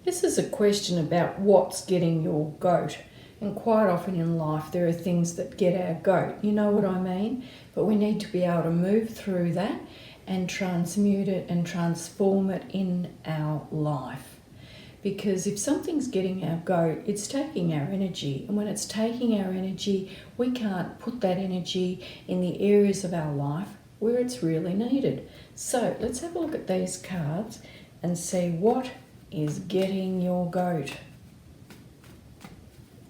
This is a question about what's getting your goat. And quite often in life there are things that get our goat, you know what I mean? But we need to be able to move through that and transmute it and transform it in our life. Because if something's getting our goat, it's taking our energy. And when it's taking our energy, we can't put that energy in the areas of our life where it's really needed. So let's have a look at these cards and see what is getting your goat.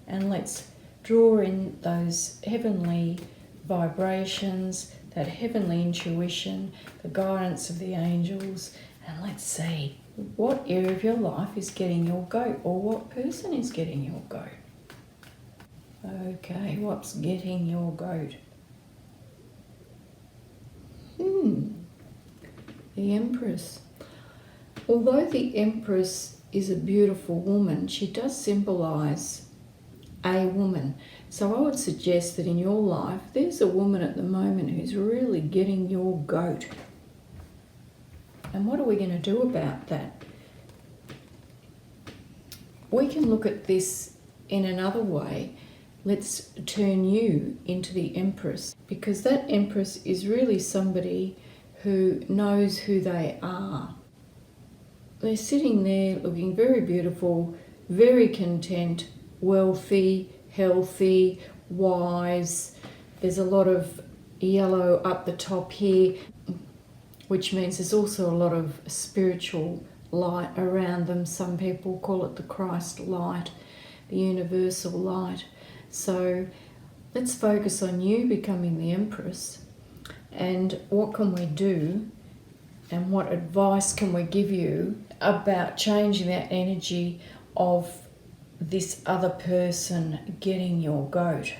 And let's draw in those heavenly vibrations, that heavenly intuition, the guidance of the angels, and let's see what area of your life is getting your goat, or what person is getting your goat. Okay, what's getting your goat? The Empress. Although the Empress is a beautiful woman, she does symbolise a woman. So I would suggest that in your life, there's a woman at the moment who's really getting your goat. And what are we going to do about that? We can look at this in another way. Let's turn you into the Empress, because that Empress is really somebody who knows who they are. They're sitting there looking very beautiful, very content, wealthy, healthy, wise. There's a lot of yellow up the top here, which means there's also a lot of spiritual light around them. Some people call it the Christ light, the universal light. So let's focus on you becoming the Empress. And what can we do, and what advice can we give you about changing that energy of this other person getting your goat?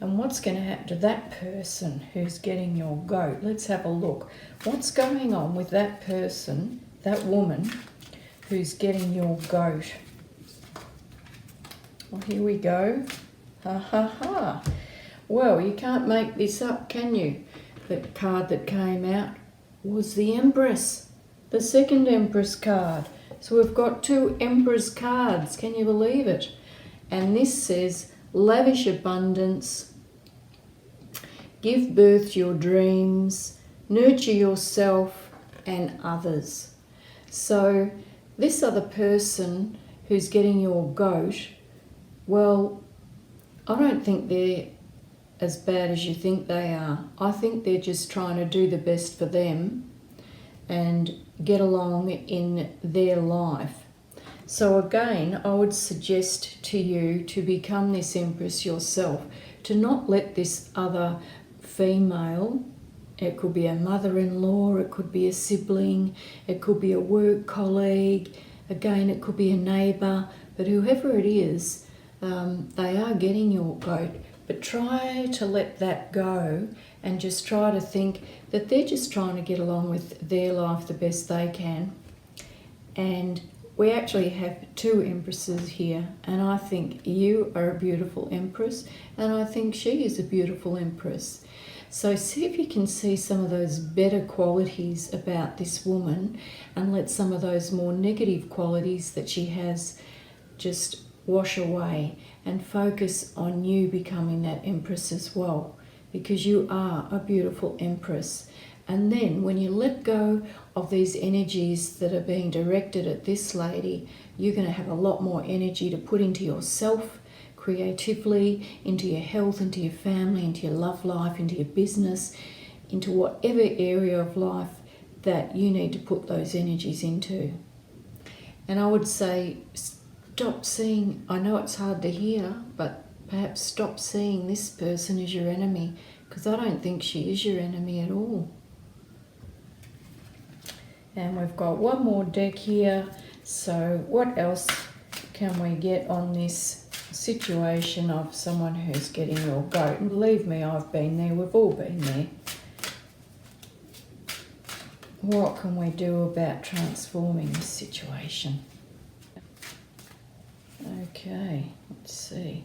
And what's going to happen to that person who's getting your goat? Let's have a look. What's going on with that person, that woman, who's getting your goat? Well, here we go. Ha ha ha. Well, you can't make this up, can you? The card that came out was the Empress, the second Empress card. So we've got two Empress cards, can you believe it? And this says, lavish abundance, give birth to your dreams, nurture yourself and others. So this other person who's getting your goat, well, I don't think they're as bad as you think they are. I think they're just trying to do the best for them and get along in their life. So again, I would suggest to you to become this Empress yourself, to not let this other female, it could be a mother-in-law, it could be a sibling, it could be a work colleague, again it could be a neighbour, but whoever it is, they are getting your goat. But try to let that go and just try to think that they're just trying to get along with their life the best they can. And we actually have two Empresses here, and I think you are a beautiful Empress, and I think she is a beautiful Empress. So see if you can see some of those better qualities about this woman, and let some of those more negative qualities that she has just wash away, and focus on you becoming that Empress as well, because you are a beautiful Empress. And then when you let go of these energies that are being directed at this lady, you're going to have a lot more energy to put into yourself creatively, into your health, into your family, into your love life, into your business, into whatever area of life that you need to put those energies into. And I would say, stop seeing, I know it's hard to hear, but perhaps stop seeing this person as your enemy, because I don't think she is your enemy at all. And we've got one more deck here. So what else can we get on this situation of someone who's getting your goat? And believe me, I've been there, we've all been there. What can we do about transforming this situation? Okay, let's see.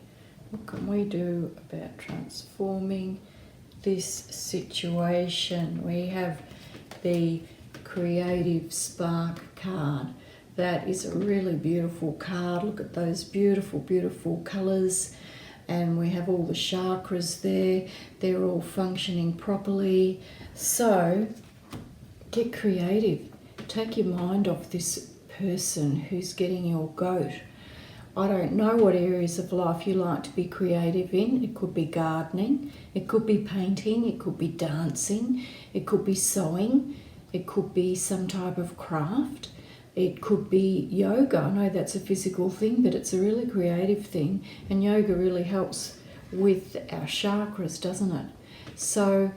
What can we do about transforming this situation? We have the Creative Spark card. that is a really beautiful card. Look at those beautiful, beautiful colours. And we have all the chakras there. They're all functioning properly. So get creative. Take your mind off this person who's getting your goat. I don't know what areas of life you like to be creative in. It could be gardening, it could be painting, it could be dancing, it could be sewing, it could be some type of craft, it could be yoga. I know that's a physical thing, but it's a really creative thing, and yoga really helps with our chakras, doesn't it? So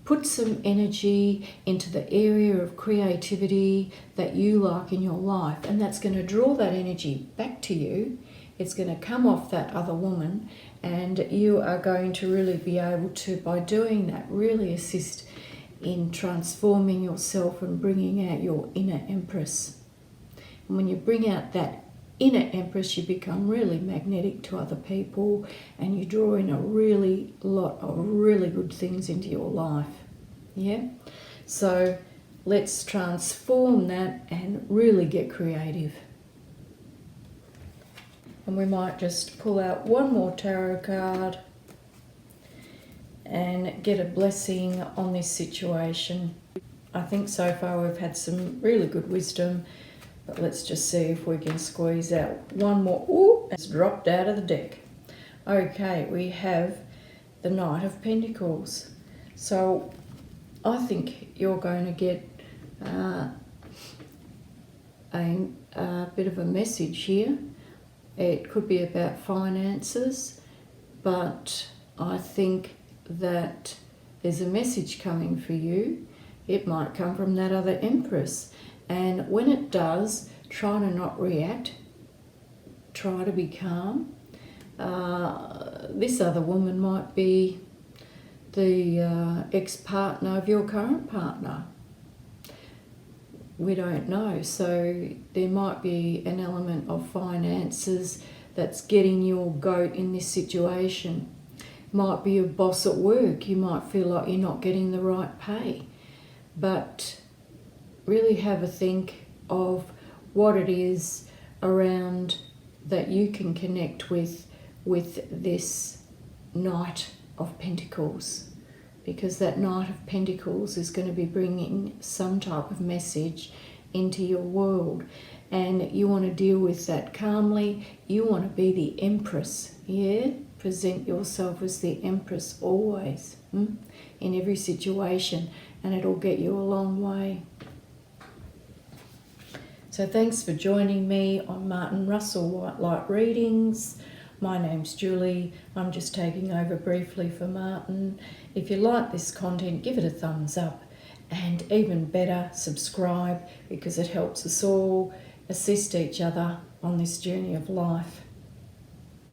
put some energy into the area of creativity that you like in your life, and that's going to draw that energy back to you. It's going to come off that other woman, and you are going to really be able to, by doing that, really assist in transforming yourself and bringing out your inner empress. And when you bring out that inner empress, you become really magnetic to other people, and you draw in a really lot of really good things into your life. Yeah? So let's transform that and really get creative. And we might just pull out one more tarot card and get a blessing on this situation. I think so far we've had some really good wisdom, but let's just see if we can squeeze out one more. Ooh, it's dropped out of the deck. Okay, we have the Knight of Pentacles. So I think you're going to get a bit of a message here. It could be about finances, but I think that there's a message coming for you. It might come from that other Empress. And when it does, try to not react. Try to be calm. This other woman might be the ex-partner of your current partner. We don't know. So there might be an element of finances that's getting your goat in this situation. Might be a boss at work. You might feel like you're not getting the right pay. But really have a think of what it is around that you can connect with this Knight of Pentacles. Because that Knight of Pentacles is going to be bringing some type of message into your world. And you want to deal with that calmly. You want to be the Empress, yeah? Present yourself as the Empress always, in every situation, and it'll get you a long way. So thanks for joining me on Martin Russell White Light Readings. My name's Julie. I'm just taking over briefly for Martin. If you like this content, give it a thumbs up, and even better, subscribe, because it helps us all assist each other on this journey of life.